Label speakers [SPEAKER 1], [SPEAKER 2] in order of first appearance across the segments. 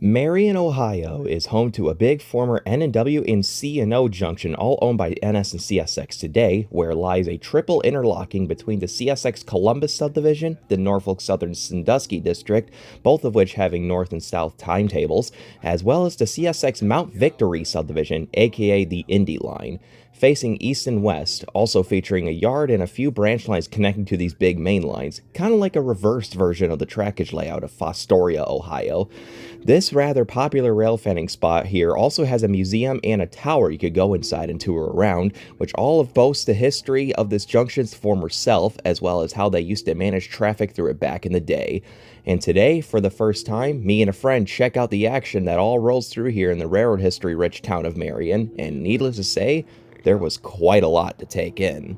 [SPEAKER 1] Marion, Ohio is home to a big former N&W and C&O junction all owned by NS and CSX today, where lies a triple interlocking between the CSX Columbus subdivision, the Norfolk Southern Sandusky district, both of which having north and south timetables, as well as the CSX Mount Victory subdivision, aka the Indy line, facing east and west, also featuring a yard and a few branch lines connecting to these big main lines, kind of like a reversed version of the trackage layout of Fostoria, Ohio. This rather popular railfanning spot here also has a museum and a tower you could go inside and tour around, which all boast the history of this junction's former self, as well as how they used to manage traffic through it back in the day. And today, for the first time, me and a friend check out the action that all rolls through here in the railroad history-rich town of Marion, and needless to say, there was quite a lot to take in.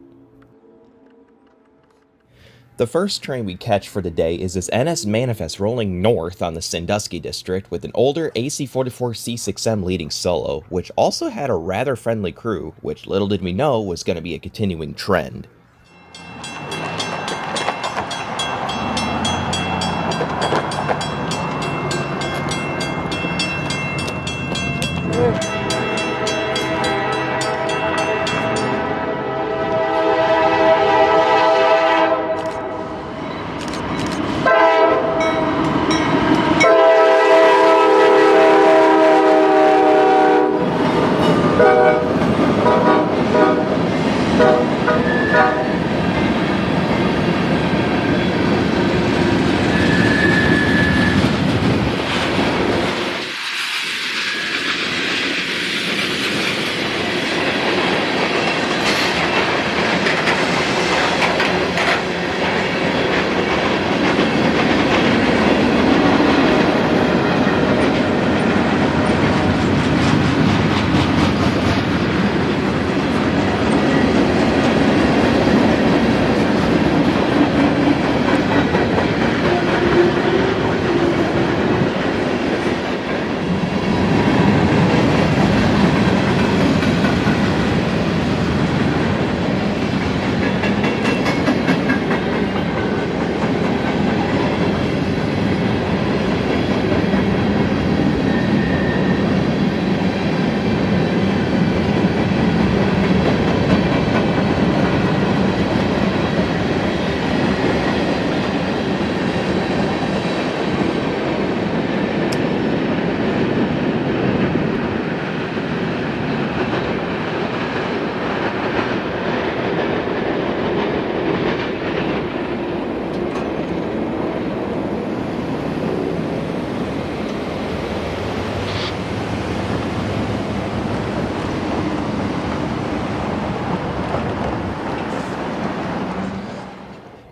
[SPEAKER 1] The first train we catch for the day is this NS Manifest rolling north on the Sandusky district with an older AC-44 C6M leading solo, which also had a rather friendly crew, which little did we know was going to be a continuing trend.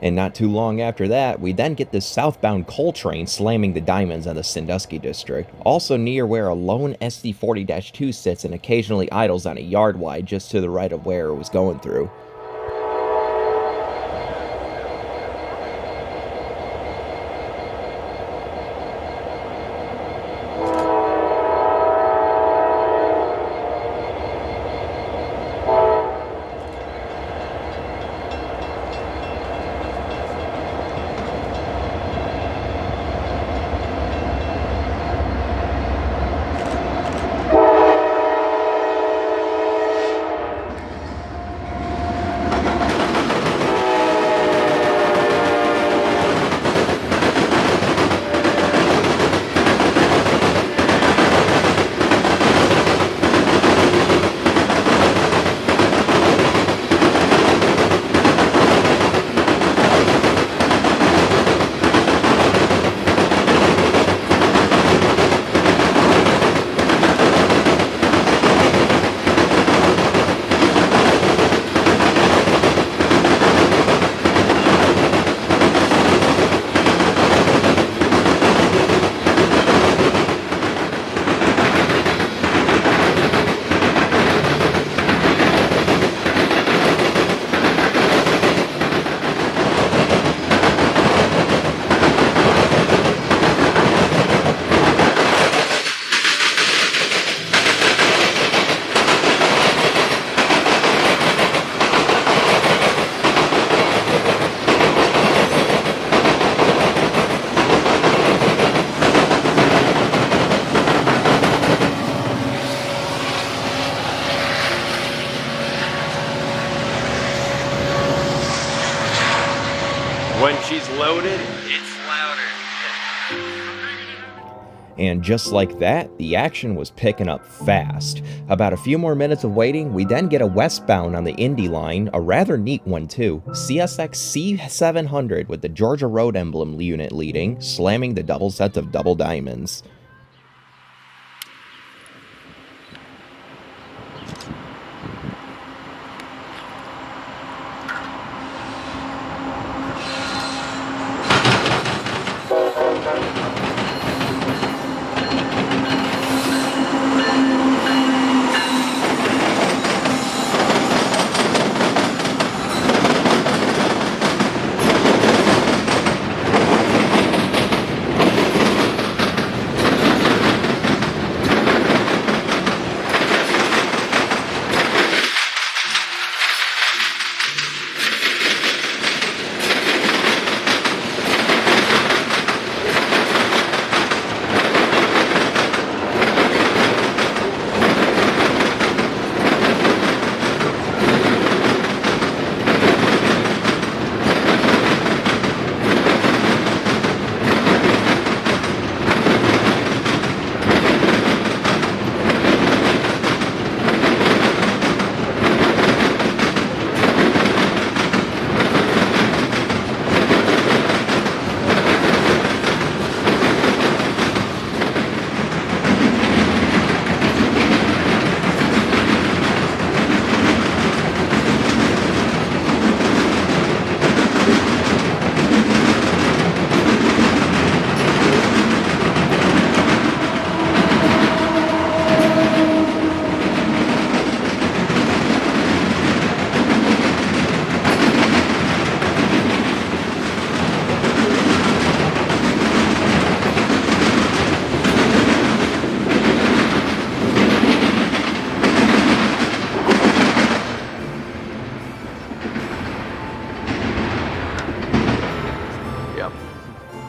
[SPEAKER 1] And not too long after that, we then get this southbound coal train slamming the diamonds on the Sandusky district, also near where a lone SD40-2 sits and occasionally idles on a yard wide just to the right of where it was going through. And just like that, the action was picking up fast. About a few more minutes of waiting, we then get a westbound on the Indy line, a rather neat one too, CSX C700 with the Georgia Road emblem unit leading, slamming the double sets of double diamonds.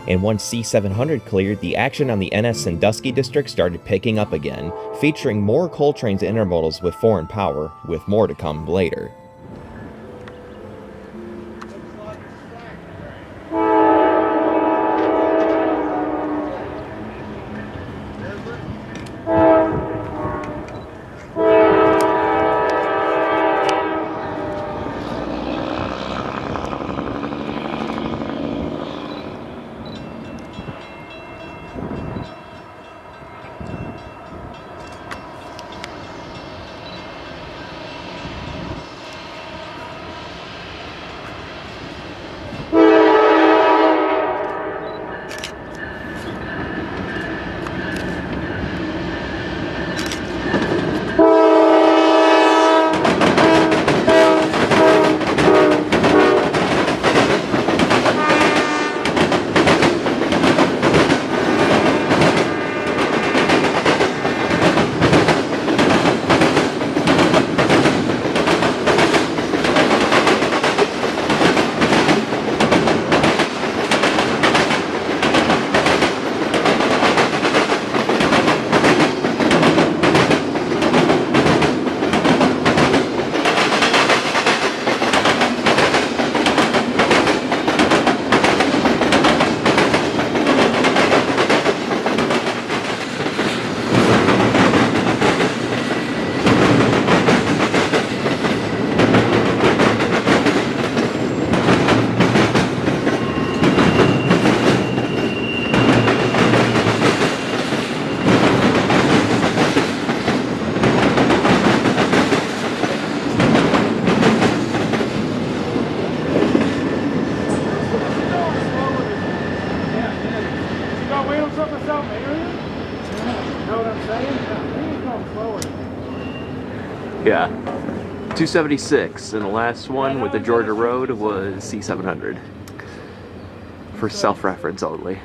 [SPEAKER 1] And once C700 cleared, the action on the NS Sandusky district started picking up again, featuring more coal trains intermodals with foreign power, with more to come later.
[SPEAKER 2] Yeah, 276, and the last one with the Georgia Road was C700. For self-reference only.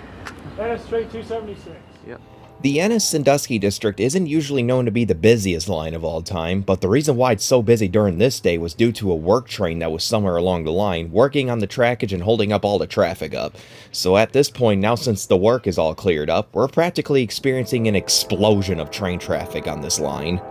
[SPEAKER 3] That is straight 276.
[SPEAKER 2] Yep.
[SPEAKER 1] The NS Sandusky district isn't usually known to be the busiest line of all time, but the reason why it's so busy during this day was due to a work train that was somewhere along the line, working on the trackage and holding up all the traffic up. So at this point, now since the work is all cleared up, we're practically experiencing an explosion of train traffic on this line.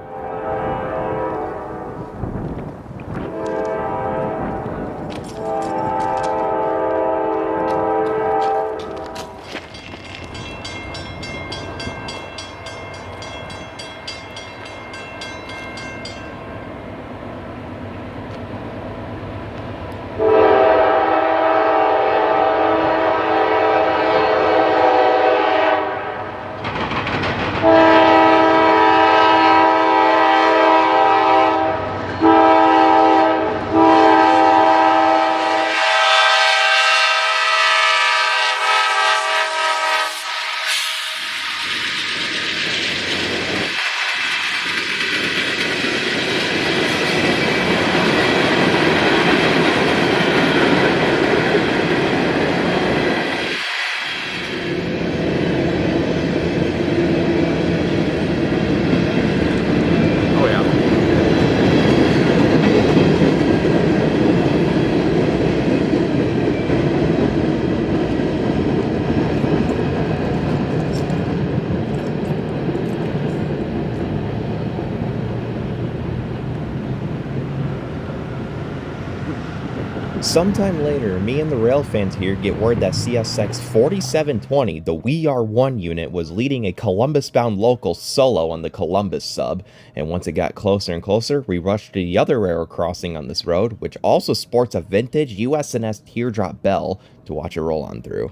[SPEAKER 1] Sometime later, me and the Railfanned here get word that CSX 4720, the WER1 unit, was leading a Columbus-bound local solo on the Columbus sub, and once it got closer and closer, we rushed to the other railroad crossing on this road, which also sports a vintage USNS teardrop bell, to watch it roll on through.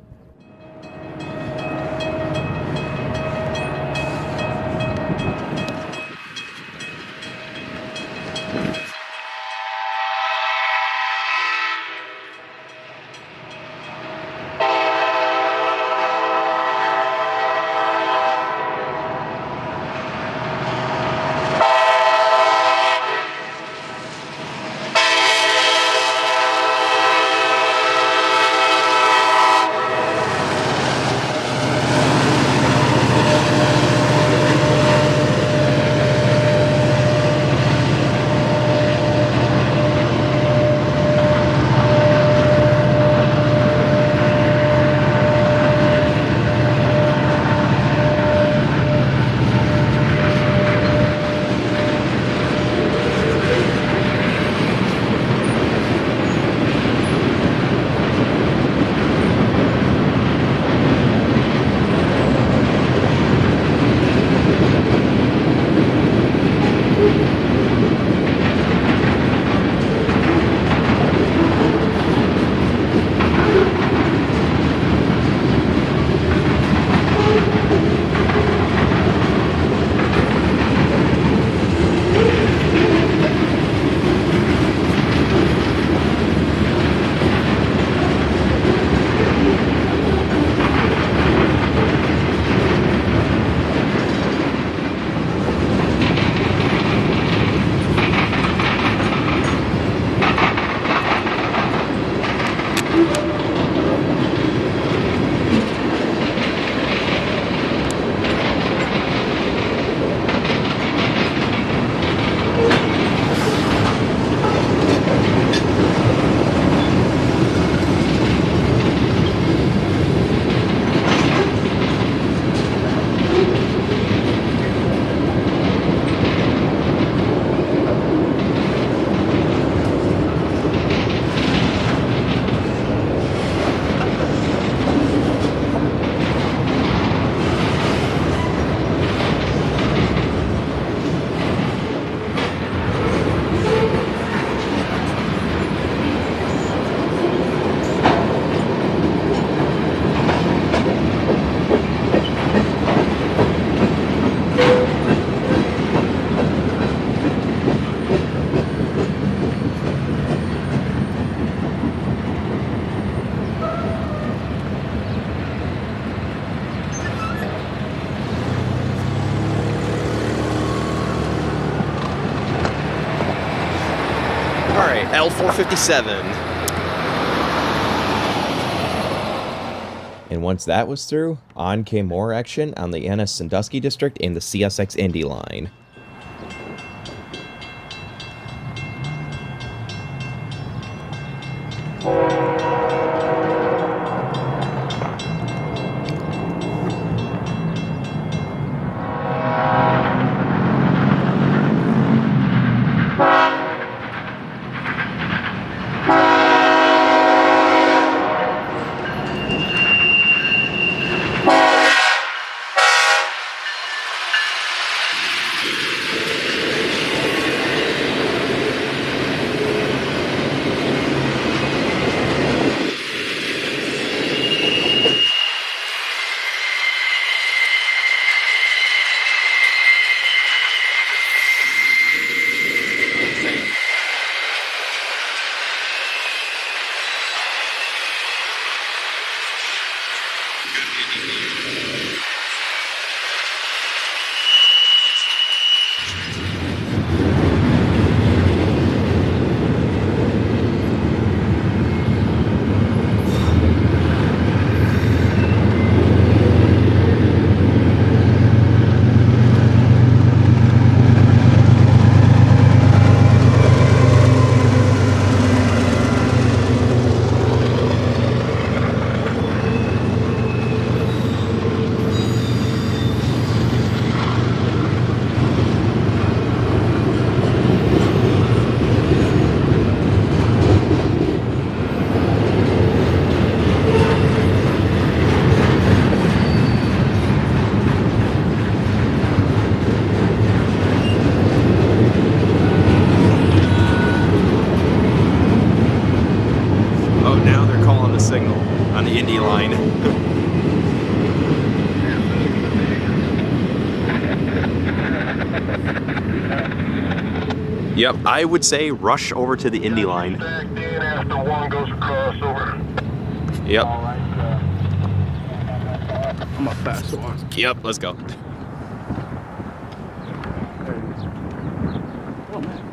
[SPEAKER 2] L457.
[SPEAKER 1] And once that was through, on came more action on the NS Sandusky district in the CSX Indy line.
[SPEAKER 2] Yep, I would say rush over to the Indy line.
[SPEAKER 4] After one goes across over.
[SPEAKER 2] Yep.
[SPEAKER 3] I'm a fast one.
[SPEAKER 2] Yep, let's go.
[SPEAKER 3] Oh, man.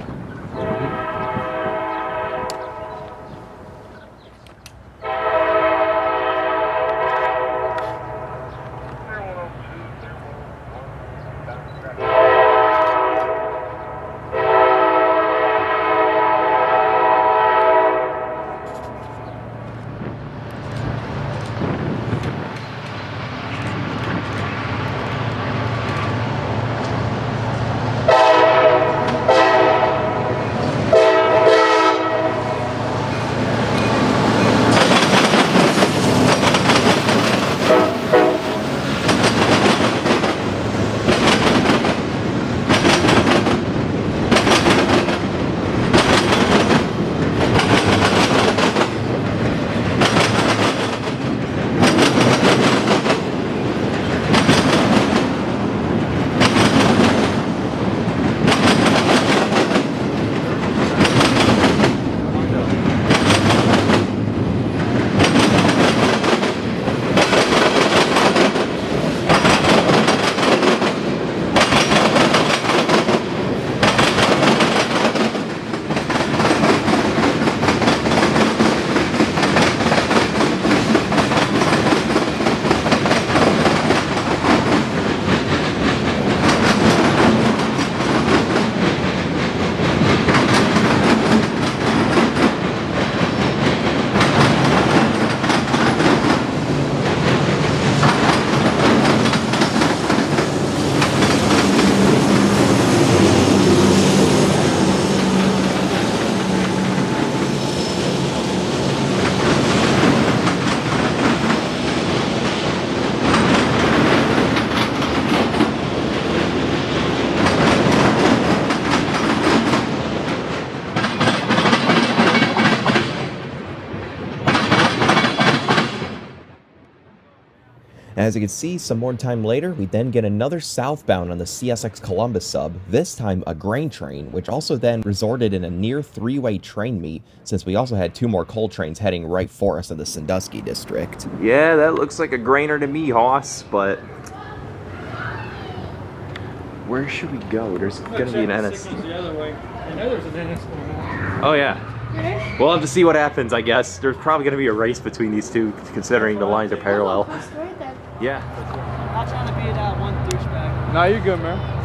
[SPEAKER 1] As you can see, some more time later, we then get another southbound on the CSX Columbus sub, this time a grain train, which also then resorted in a near three-way train meet, since we also had two more coal trains heading right for us in the Sandusky district.
[SPEAKER 2] Yeah, that looks like a grainer to me, Hoss, but where should we go? There's gonna be an NS.
[SPEAKER 3] The other way. I know there's an NS going on.
[SPEAKER 2] Oh yeah. We'll have to see what happens, I guess. There's probably gonna be a race between these two, considering the lines are parallel. Yeah.
[SPEAKER 5] I'm not trying to be that one douchebag.
[SPEAKER 3] Nah, you're good, man.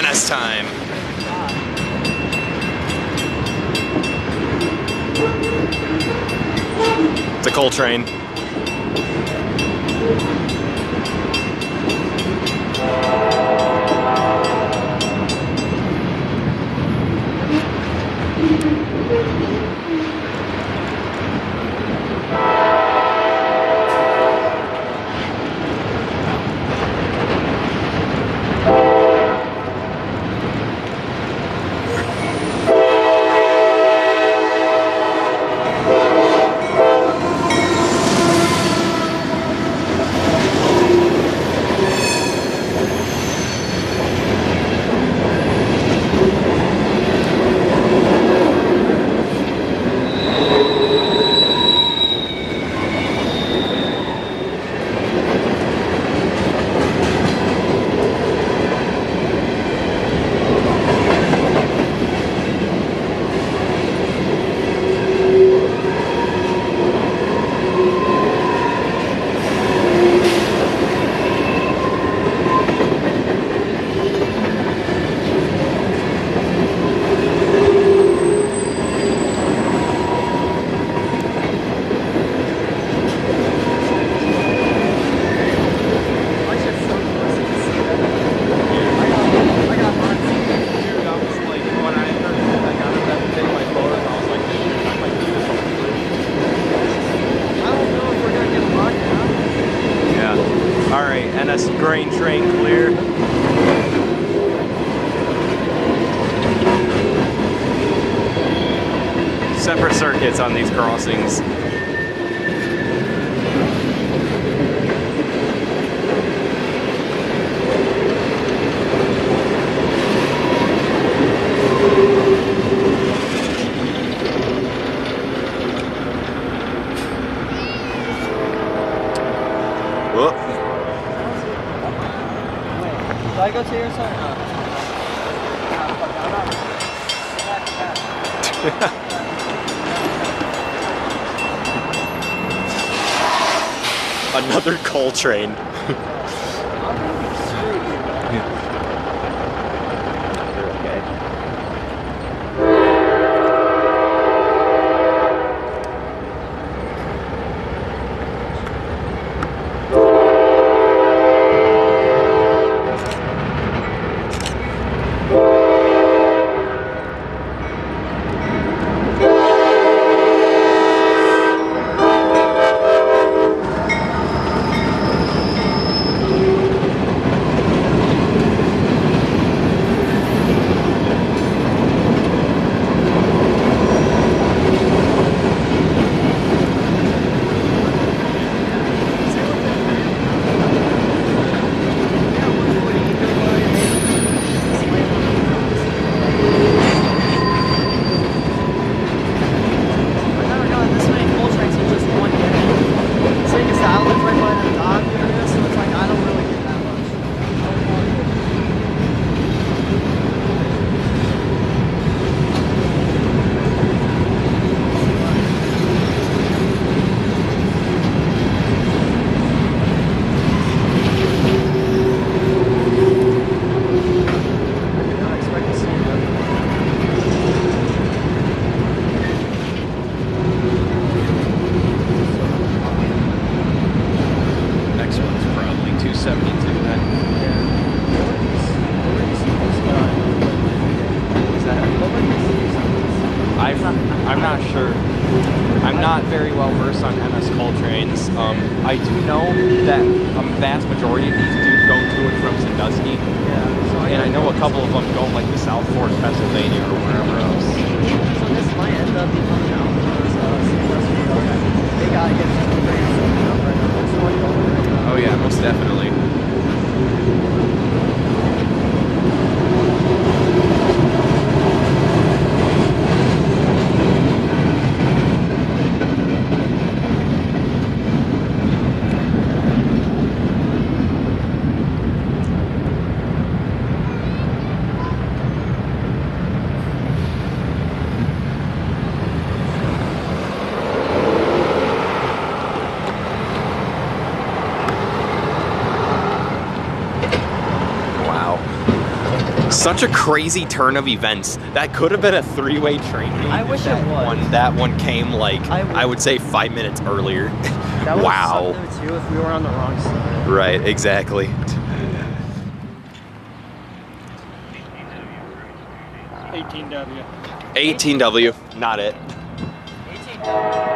[SPEAKER 2] NS time. It's a coal train.
[SPEAKER 1] train clear. Separate circuits on these crossings. Whoop.
[SPEAKER 5] Do I go to your side?
[SPEAKER 1] Another coal train. I'm not sure. I'm not very well versed on MS coal trains. I do know that a vast majority of these do go to and from Sandusky. Yeah. And I know a couple of them go like to South Fork, Pennsylvania, or wherever else.
[SPEAKER 5] So this might end up becoming out because they gotta get some trains up right now.
[SPEAKER 1] Oh yeah, most definitely. Such a crazy turn of events. That could have been a three-way train meet.
[SPEAKER 5] I wish it was.
[SPEAKER 1] That one came like, I would say 5 minutes earlier.
[SPEAKER 5] That would
[SPEAKER 1] wow.
[SPEAKER 5] have sucked too if we were on the wrong side.
[SPEAKER 1] Right, exactly.
[SPEAKER 3] 18W.
[SPEAKER 1] 18W, not it.
[SPEAKER 5] 18W.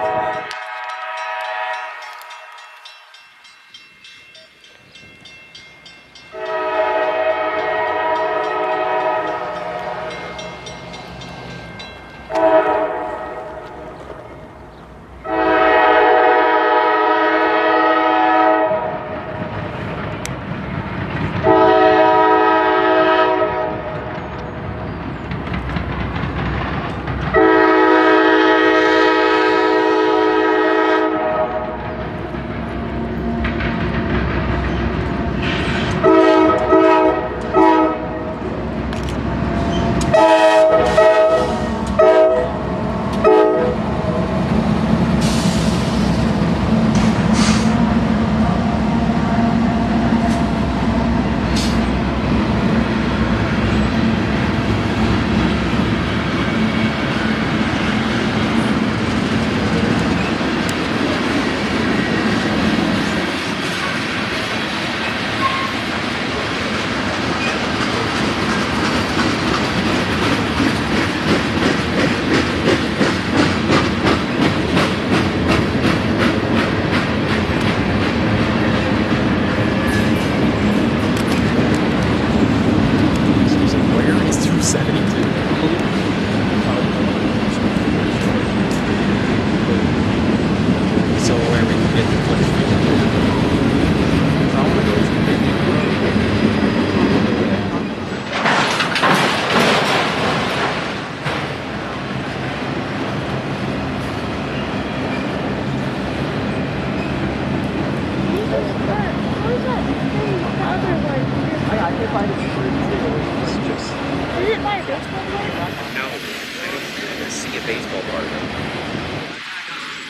[SPEAKER 6] baseball part of it.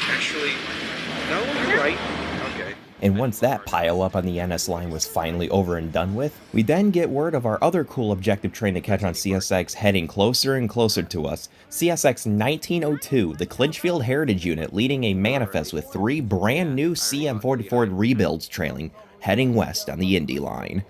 [SPEAKER 6] Actually, no, you're right. Okay.
[SPEAKER 1] And once that pile up on the NS line was finally over and done with, we then get word of our other cool objective train to catch on CSX heading closer and closer to us. CSX 1902, the Clinchfield Heritage Unit, leading a manifest with 3 brand new CM44 rebuilds trailing, heading west on the Indy line.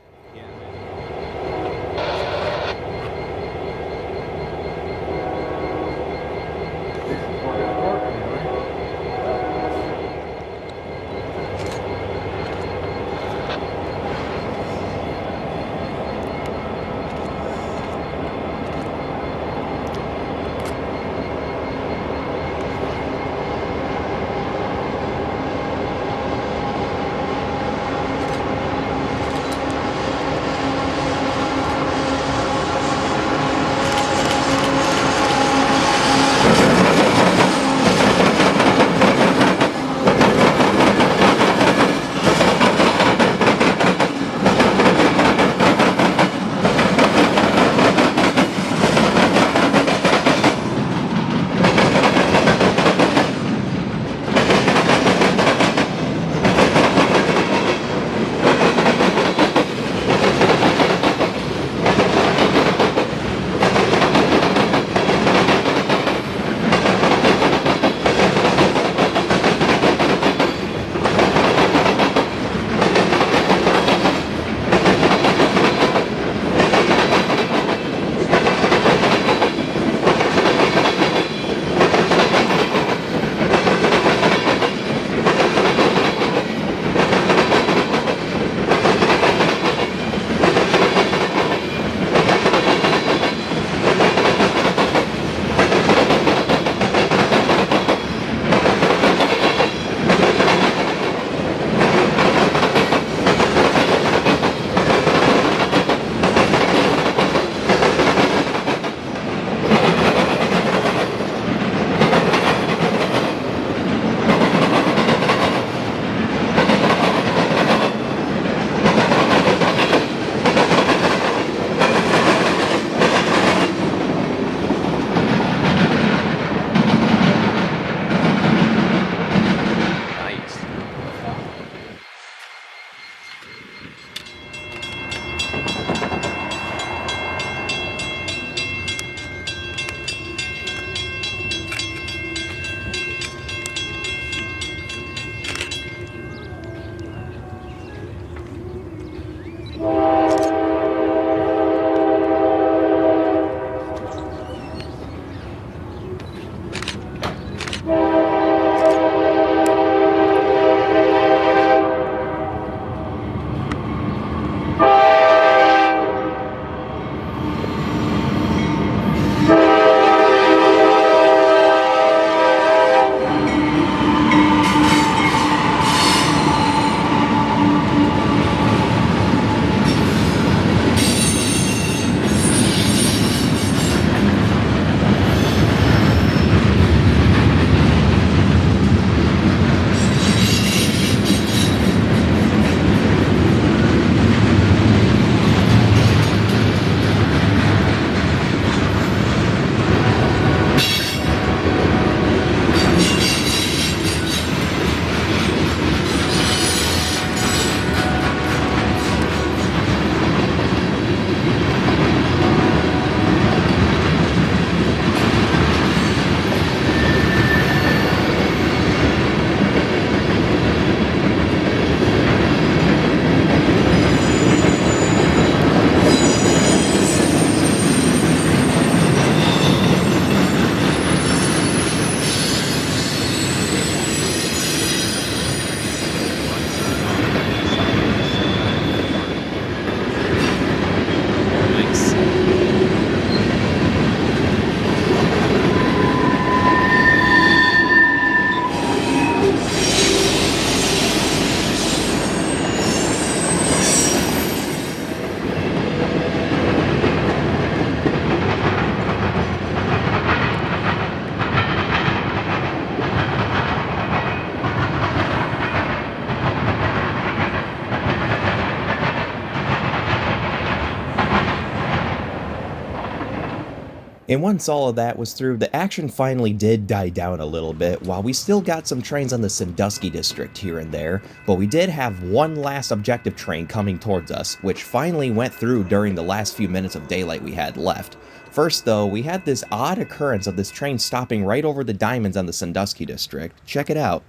[SPEAKER 1] And once all of that was through, the action finally did die down a little bit. While we still got some trains on the Sandusky district here and there, but we did have one last objective train coming towards us, which finally went through during the last few minutes of daylight we had left. First though, we had this odd occurrence of this train stopping right over the diamonds on the Sandusky district. Check it out.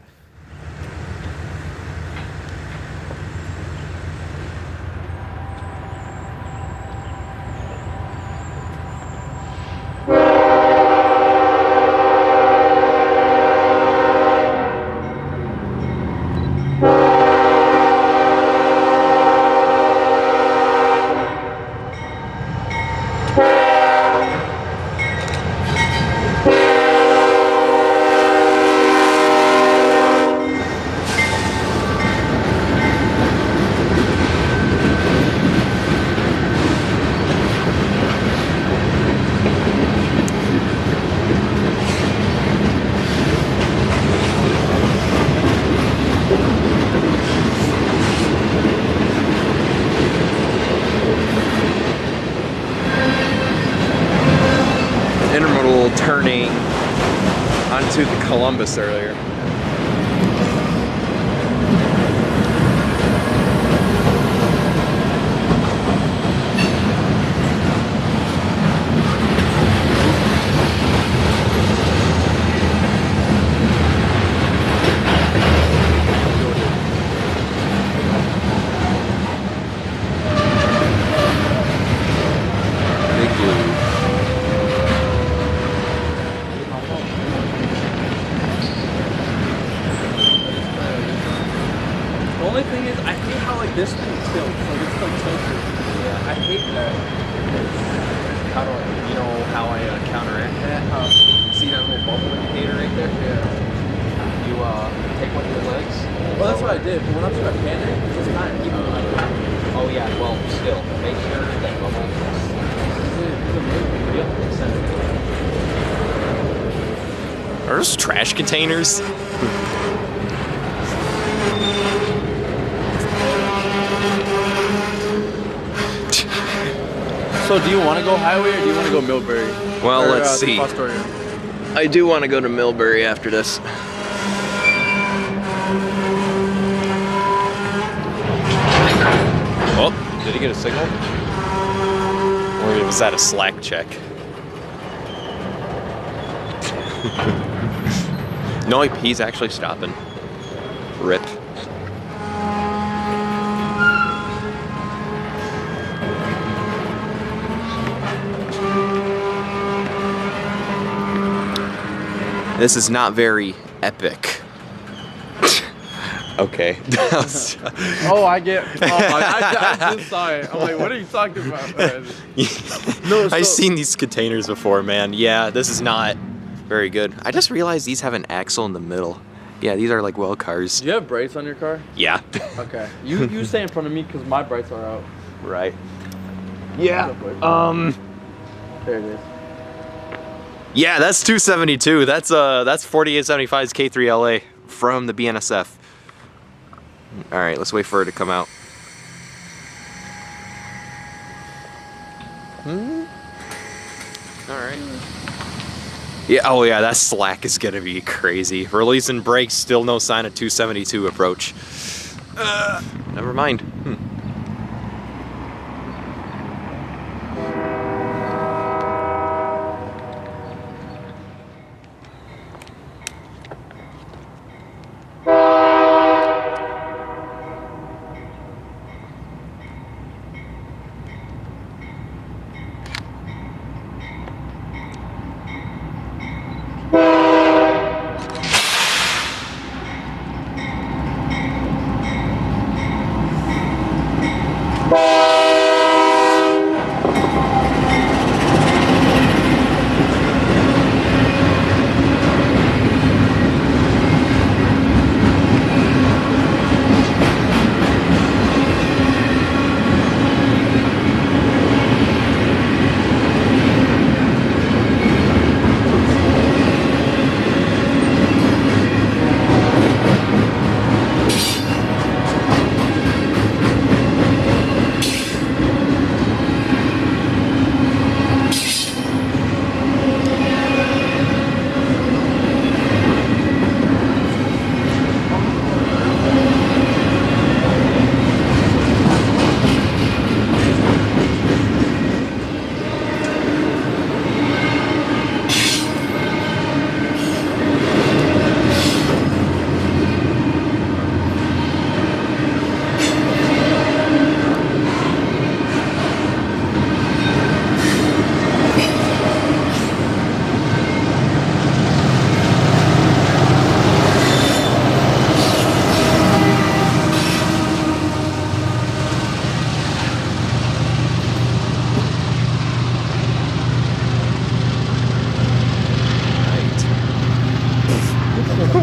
[SPEAKER 2] Turning onto the Columbus earlier.
[SPEAKER 5] This thing tilts, like it's still tilted. Yeah, I hate that. How do I, you know how I counteract that? See that little bubble indicator right there? Yeah. You take one of your legs. Well, that's what I did. But when I'm trying to pan it, it's kind of keep it like that. Oh yeah, well, still, make sure that bubble is.
[SPEAKER 2] Are those trash containers?
[SPEAKER 5] So do you want to go highway or do you want to go Millbury?
[SPEAKER 2] Well,
[SPEAKER 5] or,
[SPEAKER 2] let's see.
[SPEAKER 5] Fostoria?
[SPEAKER 2] I do want to go to Millbury after this. Oh, did he get a signal? Or was that a slack check? No, he's actually stopping. Rip. This is not very epic. Okay.
[SPEAKER 5] Oh, I get. Oh, I just saw it. I'm like, what are you talking about? No,
[SPEAKER 2] I've seen these containers before, man. Yeah, this is not very good. I just realized these have an axle in the middle. Yeah, these are like well cars.
[SPEAKER 5] Do you have brakes on your car?
[SPEAKER 2] Yeah.
[SPEAKER 5] Okay. You stay in front of me because my brakes are out.
[SPEAKER 2] Right. Yeah.
[SPEAKER 5] There it is.
[SPEAKER 2] Yeah, that's 272. That's 4875's K3LA from the BNSF. All right, let's wait for her to come out. All right. Yeah. Oh yeah, that slack is gonna be crazy. Releasing brakes, still no sign of 272 approach. Never mind.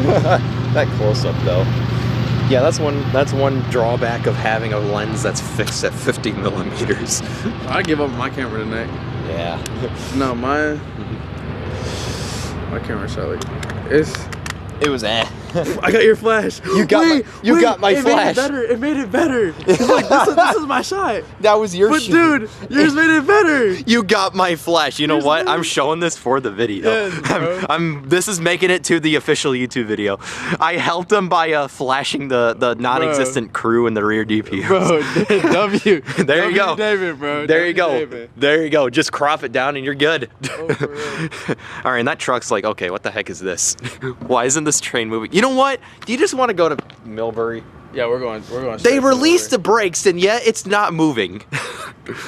[SPEAKER 2] That close-up, though. Yeah, that's one drawback of having a lens that's fixed at 50 millimeters.
[SPEAKER 5] I give up my camera tonight.
[SPEAKER 2] Yeah.
[SPEAKER 5] No, my camera's solid.
[SPEAKER 2] It was eh.
[SPEAKER 5] I got your flash.
[SPEAKER 2] You got my flash.
[SPEAKER 5] It made it better. It's like this is my shot.
[SPEAKER 2] That was your
[SPEAKER 5] But
[SPEAKER 2] shot.
[SPEAKER 5] dude, yours made it better.
[SPEAKER 2] You got my flash. You know
[SPEAKER 5] Yours
[SPEAKER 2] what?
[SPEAKER 5] did.
[SPEAKER 2] I'm showing this for the video.
[SPEAKER 5] Yes, bro.
[SPEAKER 2] This is making it to the official YouTube video. I helped him by flashing the non-existent crew in the rear DP.
[SPEAKER 5] Bro, W.
[SPEAKER 2] There you go.
[SPEAKER 5] David, bro.
[SPEAKER 2] There you go.
[SPEAKER 5] David.
[SPEAKER 2] There you go. Just crop it down and you're good.
[SPEAKER 5] Oh, for real.
[SPEAKER 2] All right, and that truck's like, okay, what the heck is this? Why isn't this train moving? You know what? Do you just want to go to Millbury?
[SPEAKER 5] Yeah, we're going.
[SPEAKER 2] They
[SPEAKER 5] straight to
[SPEAKER 2] released the
[SPEAKER 5] Millbury.
[SPEAKER 2] brakes and yet it's not moving.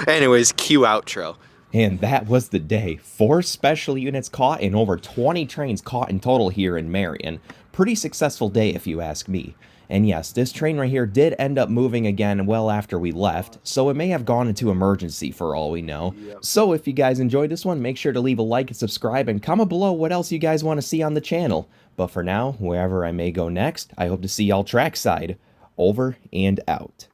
[SPEAKER 2] Anyways, cue outro.
[SPEAKER 1] And that was the day. 4 special units caught and over 20 trains caught in total here in Marion. Pretty successful day if you ask me. And yes, this train right here did end up moving again well after we left, so it may have gone into emergency for all we know.
[SPEAKER 5] Yep.
[SPEAKER 1] So if you guys enjoyed this one, make sure to leave a like and subscribe and comment below what else you guys want to see on the channel. But for now, wherever I may go next, I hope to see y'all trackside. Over and out.